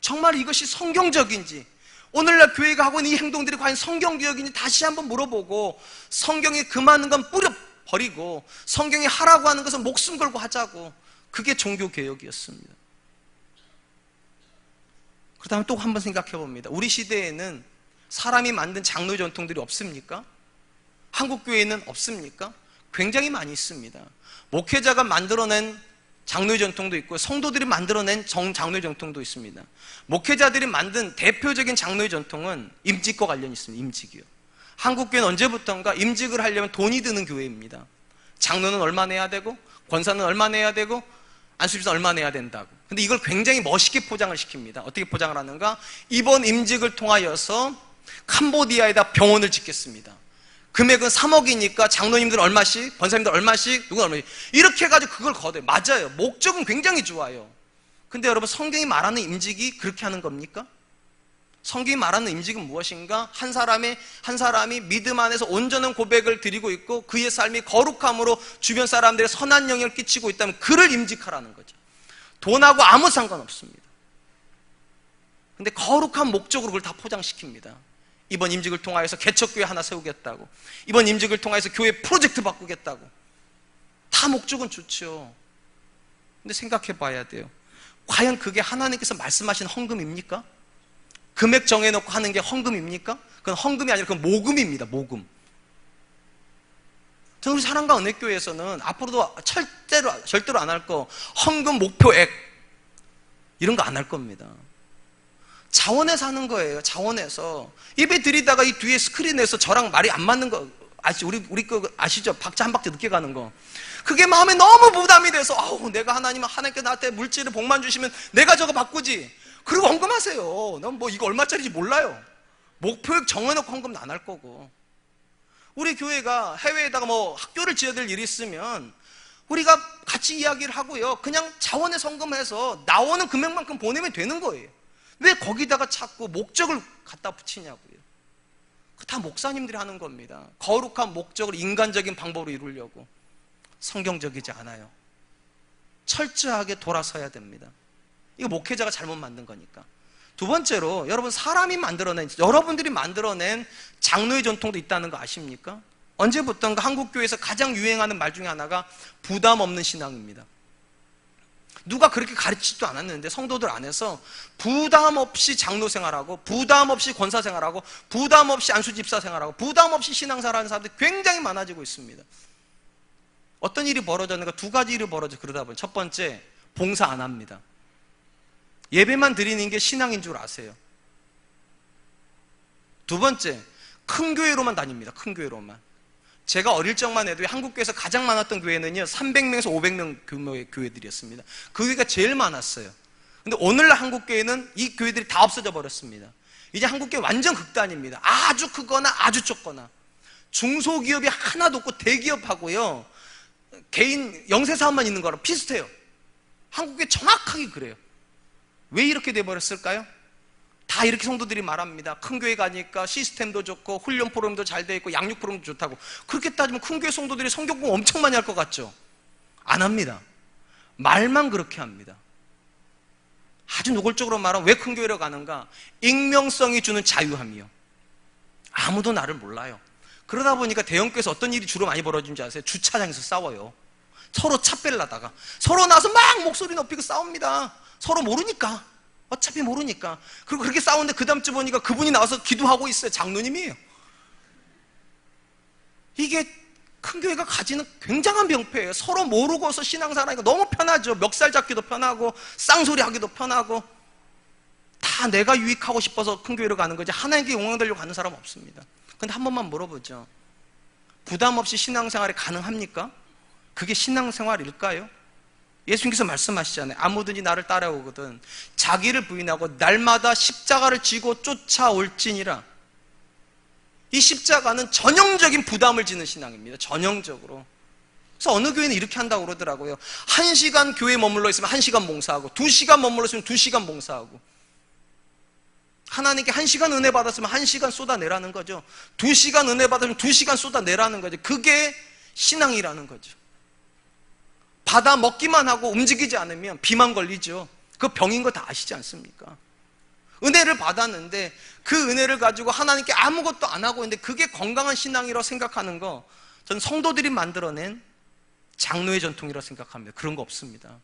정말 이것이 성경적인지, 오늘날 교회가 하고 있는 이 행동들이 과연 성경개혁인지 다시 한번 물어보고, 성경이 금하는 건 뿌려버리고 성경이 하라고 하는 것은 목숨 걸고 하자고. 그게 종교개혁이었습니다. 그 다음에 또 한번 생각해 봅니다. 우리 시대에는 사람이 만든 장로의 전통들이 없습니까? 한국교회는 없습니까? 굉장히 많이 있습니다. 목회자가 만들어낸 장로의 전통도 있고 성도들이 만들어낸 장로의 전통도 있습니다. 목회자들이 만든 대표적인 장로의 전통은 임직과 관련이 있습니다. 임직이요. 한국교회는 언제부턴가 임직을 하려면 돈이 드는 교회입니다. 장로는 얼마 내야 되고, 권사는 얼마 내야 되고, 안수집사 얼마 내야 된다고. 근데 이걸 굉장히 멋있게 포장을 시킵니다. 어떻게 포장을 하는가? 이번 임직을 통하여서 캄보디아에다 병원을 짓겠습니다. 금액은 3억이니까 장로님들 얼마씩, 권사님들 얼마씩, 누군 얼마씩, 이렇게 해가지고 그걸 거둬요. 맞아요. 목적은 굉장히 좋아요. 근데 여러분, 성경이 말하는 임직이 그렇게 하는 겁니까? 성경이 말하는 임직은 무엇인가? 한 사람이 믿음 안에서 온전한 고백을 드리고 있고 그의 삶이 거룩함으로 주변 사람들의 선한 영향을 끼치고 있다면 그를 임직하라는 거죠. 돈하고 아무 상관없습니다. 근데 거룩한 목적으로 그걸 다 포장시킵니다. 이번 임직을 통하여서 개척교회 하나 세우겠다고, 이번 임직을 통하여서 교회 프로젝트 바꾸겠다고. 다 목적은 좋죠. 근데 생각해 봐야 돼요. 과연 그게 하나님께서 말씀하신 헌금입니까? 금액 정해놓고 하는 게 헌금입니까? 그건 헌금이 아니라 그건 모금입니다. 모금. 저는 우리 사랑과 은혜교회에서는 앞으로도 절대로 안 할 거, 헌금 목표액 이런 거 안 할 겁니다. 자원해서 하는 거예요. 자원해서 예배 드리다가 이 뒤에 스크린에서 저랑 말이 안 맞는 거 우리 거 아시죠? 박자 한 박자 늦게 가는 거. 그게 마음에 너무 부담이 돼서 내가 하나님께 나한테 물질을 복만 주시면 내가 저거 바꾸지. 그리고 헌금하세요. 난 뭐 이거 얼마짜리인지 몰라요. 목표액 정해놓고 헌금은 안 할 거고. 우리 교회가 해외에다가 뭐 학교를 지어야 될 일이 있으면 우리가 같이 이야기를 하고요. 그냥 자원해서 헌금해서 나오는 금액만큼 보내면 되는 거예요. 왜 거기다가 자꾸 목적을 갖다 붙이냐고요. 다 목사님들이 하는 겁니다. 거룩한 목적을 인간적인 방법으로 이루려고. 성경적이지 않아요. 철저하게 돌아서야 됩니다. 이거 목회자가 잘못 만든 거니까. 두 번째로, 여러분, 여러분들이 만들어낸 장로의 전통도 있다는 거 아십니까? 언제부턴가 한국교회에서 가장 유행하는 말 중에 하나가 부담 없는 신앙입니다. 누가 그렇게 가르치지도 않았는데 성도들 안에서 부담 없이 장로 생활하고, 부담 없이 권사 생활하고, 부담 없이 안수집사 생활하고, 부담 없이 신앙생활하는 사람들이 굉장히 많아지고 있습니다. 어떤 일이 벌어졌는가? 두 가지 일이 그러다 보니, 첫 번째, 봉사 안 합니다. 예배만 드리는 게 신앙인 줄 아세요. 두 번째, 큰 교회로만 다닙니다. 큰 교회로만. 제가 어릴 적만 해도 한국교회에서 가장 많았던 교회는요, 300명에서 500명 규모의 교회들이었습니다. 그 교회가 제일 많았어요. 근데 오늘날 한국교회는 이 교회들이 다 없어져 버렸습니다. 이제 한국교회 완전 극단입니다. 아주 크거나 아주 좁거나. 중소기업이 하나도 없고 대기업하고요, 개인 영세사업만 있는 거랑 비슷해요. 한국교회 정확하게 그래요. 왜 이렇게 돼버렸을까요? 다 이렇게 성도들이 말합니다. 큰 교회 가니까 시스템도 좋고 훈련 프로그램도 잘 돼 있고 양육 프로그램도 좋다고. 그렇게 따지면 큰 교회 성도들이 성경 공부 엄청 많이 할 것 같죠? 안 합니다. 말만 그렇게 합니다. 아주 노골적으로 말하면 왜 큰 교회로 가는가? 익명성이 주는 자유함이요. 아무도 나를 몰라요. 그러다 보니까 대형교회에서 어떤 일이 주로 많이 벌어지는지 아세요? 주차장에서 싸워요. 서로 차 뺄라다가 서로 나서 막 목소리 높이고 싸웁니다. 서로 모르니까. 어차피 모르니까. 그리고 그렇게 싸우는데 그 다음 주 보니까 그분이 나와서 기도하고 있어요. 장로님이에요. 이게 큰 교회가 가지는 굉장한 병폐예요. 서로 모르고서 신앙생활하니까 너무 편하죠. 멱살 잡기도 편하고 쌍소리 하기도 편하고. 다 내가 유익하고 싶어서 큰 교회로 가는 거지 하나님께 영광 되려고 가는 사람 없습니다. 근데 한 번만 물어보죠. 부담 없이 신앙생활이 가능합니까? 그게 신앙생활일까요? 예수님께서 말씀하시잖아요. 아무든지 나를 따라오거든 자기를 부인하고 날마다 십자가를 지고 쫓아올지니라. 이 십자가는 전형적인 부담을 지는 신앙입니다. 전형적으로. 그래서 어느 교회는 이렇게 한다고 그러더라고요. 1시간 교회에 머물러 있으면 1시간 봉사하고 2시간 머물러 있으면 2시간 봉사하고. 하나님께 1시간 은혜 받았으면 1시간 쏟아내라는 거죠. 2시간 은혜 받았으면 2시간 쏟아내라는 거죠. 그게 신앙이라는 거죠. 받아 먹기만 하고 움직이지 않으면 비만 걸리죠. 그 병인 거 다 아시지 않습니까? 은혜를 받았는데 그 은혜를 가지고 하나님께 아무것도 안 하고 있는데 그게 건강한 신앙이라고 생각하는 거, 저는 성도들이 만들어낸 장로의 전통이라고 생각합니다. 그런 거 없습니다.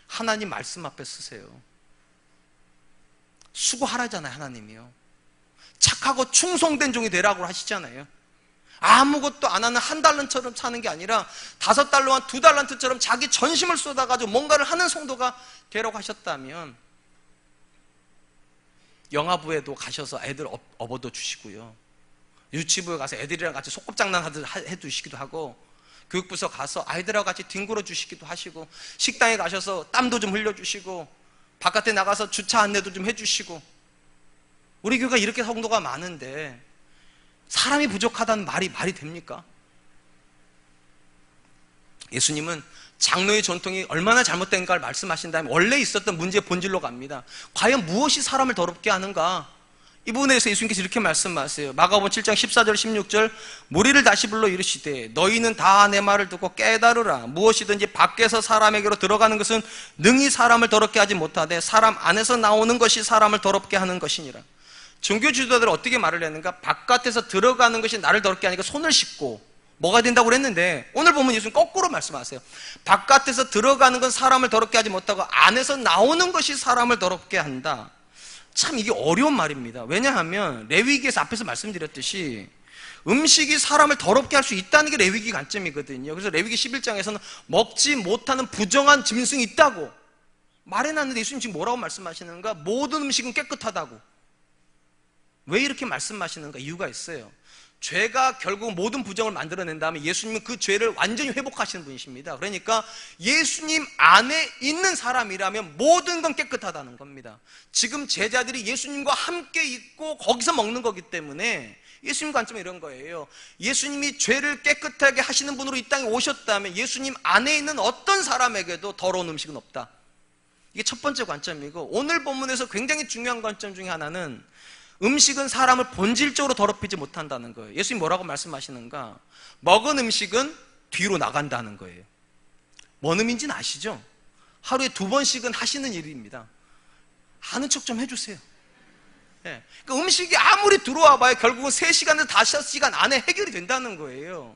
하나님 말씀 앞에 쓰세요. 수고하라잖아요. 하나님이요. 착하고 충성된 종이 되라고 하시잖아요. 아무것도 안 하는 한 달란트처럼 사는 게 아니라 5달러와 2달란트처럼 자기 전심을 쏟아가지고 뭔가를 하는 성도가 되라고 하셨다면 영아부에도 가셔서 애들 업어도 주시고요, 유치부에 가서 애들이랑 같이 소꿉장난 해두시기도 하고, 교육부서 가서 아이들하고 같이 뒹굴어 주시기도 하시고, 식당에 가셔서 땀도 좀 흘려주시고, 바깥에 나가서 주차 안내도 좀 해주시고. 우리 교회가 이렇게 성도가 많은데 사람이 부족하다는 말이 됩니까? 예수님은 장로의 전통이 얼마나 잘못된가를 말씀하신 다음에 원래 있었던 문제의 본질로 갑니다. 과연 무엇이 사람을 더럽게 하는가? 이 부분에 대해서 예수님께서 이렇게 말씀하세요. 마가복음 7장 14절 16절, 무리를 다시 불러 이르시되 너희는 다 내 말을 듣고 깨달으라. 무엇이든지 밖에서 사람에게로 들어가는 것은 능히 사람을 더럽게 하지 못하되 사람 안에서 나오는 것이 사람을 더럽게 하는 것이니라. 종교 지도자들은 어떻게 말을 했는가? 바깥에서 들어가는 것이 나를 더럽게 하니까 손을 씻고 뭐가 된다고 그랬는데, 오늘 보면 예수님 거꾸로 말씀하세요. 바깥에서 들어가는 건 사람을 더럽게 하지 못하고 안에서 나오는 것이 사람을 더럽게 한다. 참 이게 어려운 말입니다. 왜냐하면 레위기에서 앞에서 말씀드렸듯이 음식이 사람을 더럽게 할 수 있다는 게 레위기 관점이거든요. 그래서 레위기 11장에서는 먹지 못하는 부정한 짐승이 있다고 말해놨는데, 예수님 지금 뭐라고 말씀하시는가? 모든 음식은 깨끗하다고. 왜 이렇게 말씀하시는가? 이유가 있어요. 죄가 결국 모든 부정을 만들어낸 다음에 예수님은 그 죄를 완전히 회복하시는 분이십니다. 그러니까 예수님 안에 있는 사람이라면 모든 건 깨끗하다는 겁니다. 지금 제자들이 예수님과 함께 있고 거기서 먹는 거기 때문에 예수님 관점은 이런 거예요. 예수님이 죄를 깨끗하게 하시는 분으로 이 땅에 오셨다면 예수님 안에 있는 어떤 사람에게도 더러운 음식은 없다. 이게 첫 번째 관점이고, 오늘 본문에서 굉장히 중요한 관점 중에 하나는 음식은 사람을 본질적으로 더럽히지 못한다는 거예요. 예수님 뭐라고 말씀하시는가? 먹은 음식은 뒤로 나간다는 거예요. 뭔 의미인지는 아시죠? 하루에 2번씩은 하시는 일입니다. 아는 척 좀 해주세요. 네. 그러니까 음식이 아무리 들어와 봐야 결국은 3시간에서 5시간 안에 해결이 된다는 거예요.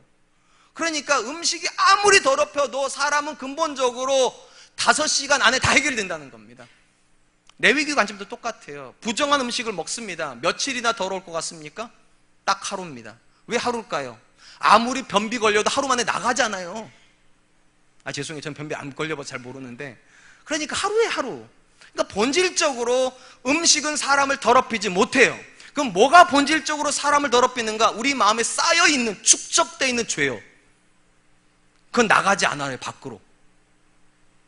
그러니까 음식이 아무리 더럽혀도 사람은 근본적으로 5시간 안에 다 해결이 된다는 겁니다. 레위기 관점도 똑같아요. 부정한 음식을 먹습니다. 며칠이나 더러울 것 같습니까? 딱 하루입니다. 왜 하루일까요? 아무리 변비 걸려도 하루 만에 나가잖아요. 죄송해요. 전 변비 안 걸려봐서 잘 모르는데. 그러니까 하루에 하루. 그러니까 본질적으로 음식은 사람을 더럽히지 못해요. 그럼 뭐가 본질적으로 사람을 더럽히는가? 우리 마음에 쌓여있는, 축적되어 있는 죄요. 그건 나가지 않아요, 밖으로.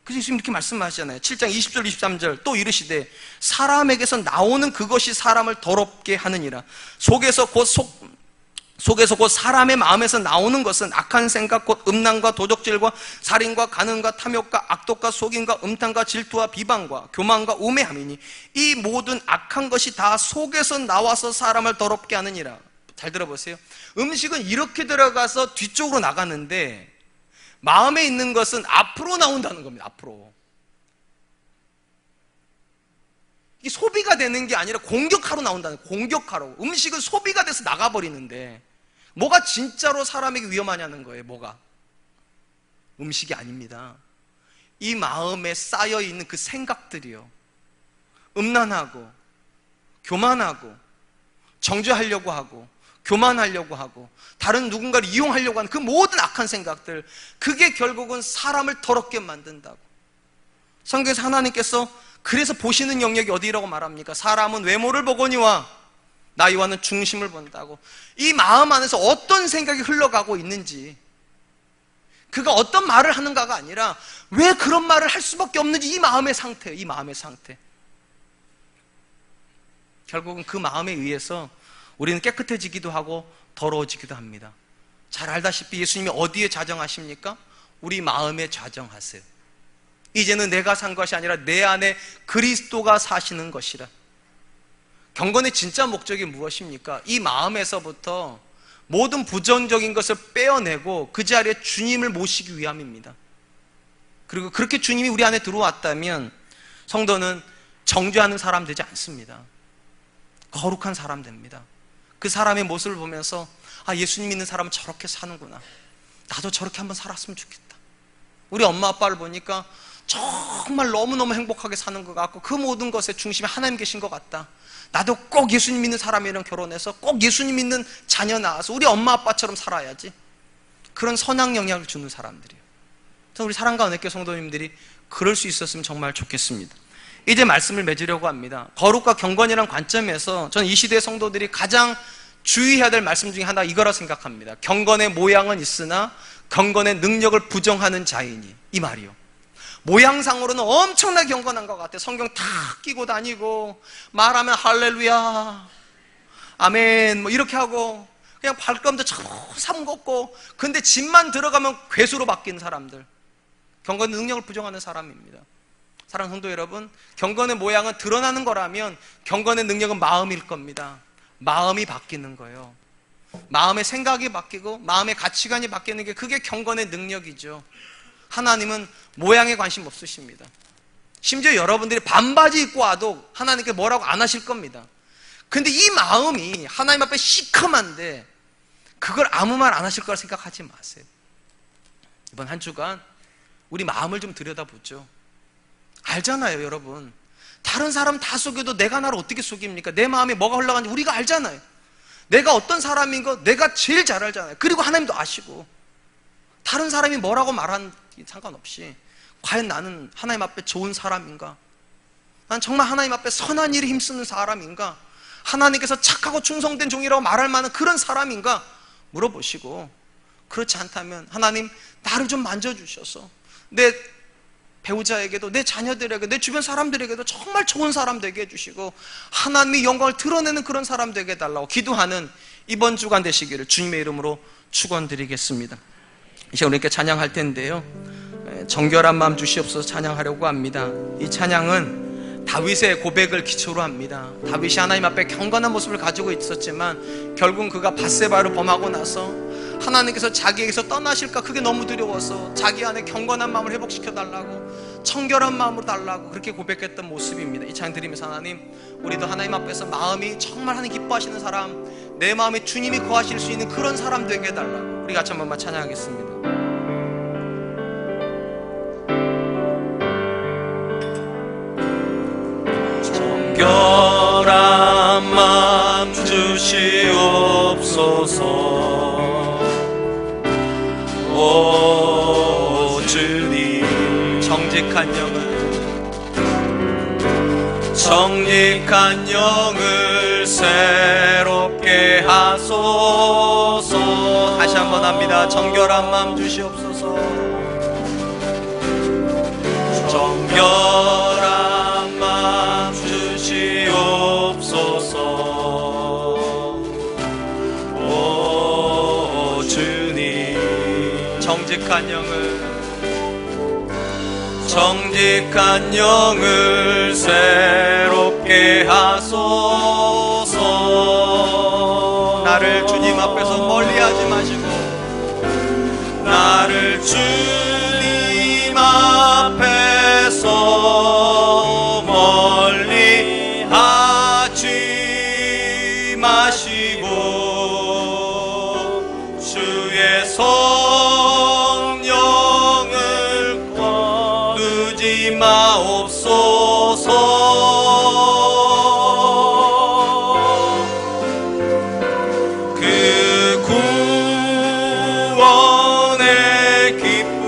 그래서 예수님 이렇게 말씀하시잖아요. 7장 20절 23절 또 이르시되 사람에게서 나오는 그것이 사람을 더럽게 하느니라. 속에서 곧 사람의 마음에서 나오는 것은 악한 생각 곧 음란과 도적질과 살인과 간음과 탐욕과 악독과 속임과 음탕과 질투와 비방과 교만과 우매함이니 이 모든 악한 것이 다 속에서 나와서 사람을 더럽게 하느니라. 잘 들어보세요. 음식은 이렇게 들어가서 뒤쪽으로 나가는데 마음에 있는 것은 앞으로 나온다는 겁니다. 앞으로. 이게 소비가 되는 게 아니라 공격하러 나온다는 거예요. 공격하러. 음식은 소비가 돼서 나가버리는데 뭐가 진짜로 사람에게 위험하냐는 거예요. 뭐가? 음식이 아닙니다. 이 마음에 쌓여있는 그 생각들이요. 음란하고 교만하고 정죄하려고 하고 교만하려고 하고 다른 누군가를 이용하려고 하는 그 모든 악한 생각들, 그게 결국은 사람을 더럽게 만든다고. 성경에서 하나님께서 그래서 보시는 영역이 어디라고 말합니까? 사람은 외모를 보거니와 나이와는 중심을 본다고. 이 마음 안에서 어떤 생각이 흘러가고 있는지, 그가 어떤 말을 하는가가 아니라 왜 그런 말을 할 수밖에 없는지, 이 마음의 상태예요. 이 마음의 상태. 결국은 그 마음에 의해서 우리는 깨끗해지기도 하고 더러워지기도 합니다. 잘 알다시피 예수님이 어디에 좌정하십니까? 우리 마음에 좌정하세요. 이제는 내가 산 것이 아니라 내 안에 그리스도가 사시는 것이라. 경건의 진짜 목적이 무엇입니까? 이 마음에서부터 모든 부정적인 것을 빼어내고 그 자리에 주님을 모시기 위함입니다. 그리고 그렇게 주님이 우리 안에 들어왔다면 성도는 정죄하는 사람 되지 않습니다. 거룩한 사람 됩니다. 그 사람의 모습을 보면서 예수님 믿는 사람은 저렇게 사는구나. 나도 저렇게 한번 살았으면 좋겠다. 우리 엄마 아빠를 보니까 정말 너무너무 행복하게 사는 것 같고 그 모든 것의 중심에 하나님 계신 것 같다. 나도 꼭 예수님 믿는 사람이랑 결혼해서 꼭 예수님 믿는 자녀 낳아서 우리 엄마 아빠처럼 살아야지. 그런 선한 영향을 주는 사람들이에요. 우리 사랑과 은혜교회 성도님들이 그럴 수 있었으면 정말 좋겠습니다. 이제 말씀을 맺으려고 합니다. 거룩과 경건이라는 관점에서 저는 이 시대의 성도들이 가장 주의해야 될 말씀 중에 하나 이거라 생각합니다. 경건의 모양은 있으나 경건의 능력을 부정하는 자이니, 이 말이요. 모양상으로는 엄청나게 경건한 것 같아. 성경 다 끼고 다니고 말하면 할렐루야 아멘 뭐 이렇게 하고 그냥 발걸음도 참 걷고, 근데 집만 들어가면 괴수로 바뀐 사람들, 경건의 능력을 부정하는 사람입니다. 사랑하는 성도 여러분, 경건의 모양은 드러나는 거라면 경건의 능력은 마음일 겁니다. 마음이 바뀌는 거예요. 마음의 생각이 바뀌고 마음의 가치관이 바뀌는 게, 그게 경건의 능력이죠. 하나님은 모양에 관심 없으십니다. 심지어 여러분들이 반바지 입고 와도 하나님께 뭐라고 안 하실 겁니다. 근데 이 마음이 하나님 앞에 시커먼데 그걸 아무 말 안 하실 거라 생각하지 마세요. 이번 한 주간 우리 마음을 좀 들여다보죠. 알잖아요, 여러분. 다른 사람 다 속여도 내가 나를 어떻게 속입니까? 내 마음에 뭐가 흘러가는지 우리가 알잖아요. 내가 어떤 사람인 거 내가 제일 잘 알잖아요. 그리고 하나님도 아시고, 다른 사람이 뭐라고 말하는 상관없이 과연 나는 하나님 앞에 좋은 사람인가? 난 정말 하나님 앞에 선한 일에 힘쓰는 사람인가? 하나님께서 착하고 충성된 종이라고 말할 만한 그런 사람인가? 물어보시고, 그렇지 않다면 하나님 나를 좀 만져주셔서 내 배우자에게도, 내 자녀들에게, 내 주변 사람들에게도 정말 좋은 사람 되게 해주시고 하나님의 영광을 드러내는 그런 사람 되게 해달라고 기도하는 이번 주간 되시기를 주님의 이름으로 축원드리겠습니다. 이제 우리께 찬양할 텐데요, 정결한 마음 주시옵소서 찬양하려고 합니다. 이 찬양은 다윗의 고백을 기초로 합니다. 다윗이 하나님 앞에 경건한 모습을 가지고 있었지만 결국은 그가 밧세바를 범하고 나서 하나님께서 자기에게서 떠나실까 그게 너무 두려워서 자기 안에 경건한 마음을 회복시켜 달라고, 청결한 마음으로 달라고 그렇게 고백했던 모습입니다. 이 찬양 드리면서 하나님, 우리도 하나님 앞에서 마음이 정말 하나님 기뻐하시는 사람, 내 마음에 주님이 거하실 수 있는 그런 사람 되게 해달라고 우리 같이 한 번만 찬양하겠습니다. 정결한 마음 주시옵소서. 오 주님, 정직한 영을 새롭게 하소서. 다시 한번 합니다. 정결한 마음 주시옵소서. 정결한 마음 주시옵소서. 오 주님, 정직한 영을 새롭게 하소서. 나를 주님 앞에서 멀리하지 마시고, 나를 주님 앞에서 멀리하지 마시고 주의 성령을 거두지 마옵소서. 그 구원의 기쁨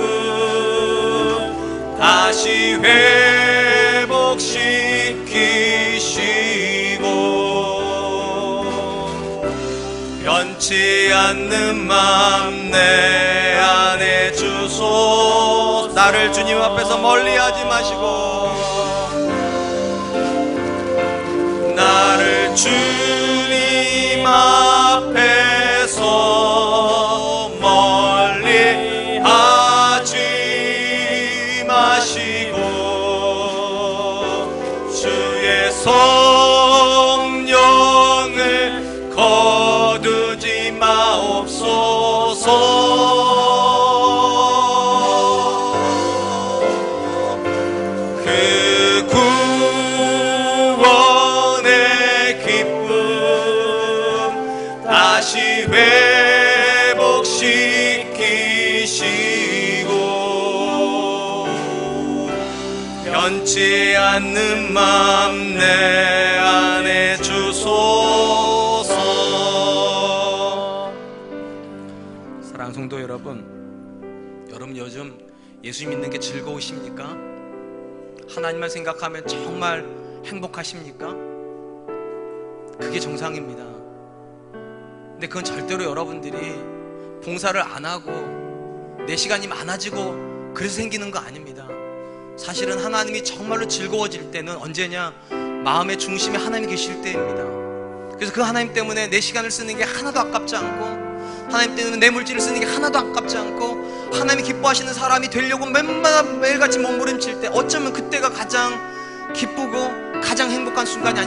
다시 회복시키시고 변치 않는 마음 내 안에 주소. 나를 주님 앞에서 멀리하지 마시고, 나를 주님 앞에서 멀리하지 마시고 주의 성령을 거두지 마옵소서. 그 구원의 기쁨 다시 회복시키시고 변치 않는 마음 내 안에 주소서. 사랑하는 성도 여러분, 여러분 요즘 예수 믿는 게 즐거우십니까? 하나님만 생각하면 정말 행복하십니까? 그게 정상입니다. 근데 그건 절대로 여러분들이 봉사를 안 하고 내 시간이 많아지고 그래서 생기는 거 아닙니다. 사실은 하나님이 정말로 즐거워질 때는 언제냐? 마음의 중심에 하나님이 계실 때입니다. 그래서 그 하나님 때문에 내 시간을 쓰는 게 하나도 아깝지 않고, 하나님 때문에 내 물질을 쓰는 게 하나도 아깝지 않고, 하나님이 기뻐하시는 사람이 되려고 매일같이 몸부림칠 때 어쩌면 그때가 가장 기쁘고 가장 행복한 순간이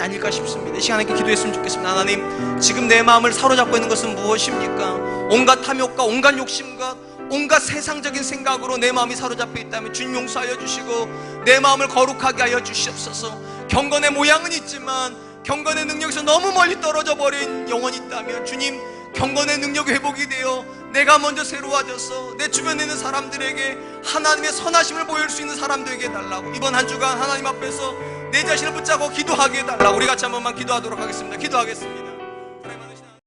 아닐까 싶습니다. 이 시간에 기도했으면 좋겠습니다. 하나님, 지금 내 마음을 사로잡고 있는 것은 무엇입니까? 온갖 탐욕과 온갖 욕심과 온갖 세상적인 생각으로 내 마음이 사로잡혀 있다면 주님 용서하여 주시고 내 마음을 거룩하게 하여 주시옵소서. 경건의 모양은 있지만 경건의 능력에서 너무 멀리 떨어져 버린 영혼이 있다면 주님, 경건의 능력이 회복이 되어 내가 먼저 새로워져서 내 주변에 있는 사람들에게 하나님의 선하심을 보일 수 있는 사람 되게 해달라고, 이번 한 주간 하나님 앞에서 내 자신을 붙잡고 기도하게 해달라고 우리 같이 한 번만 기도하도록 하겠습니다. 기도하겠습니다.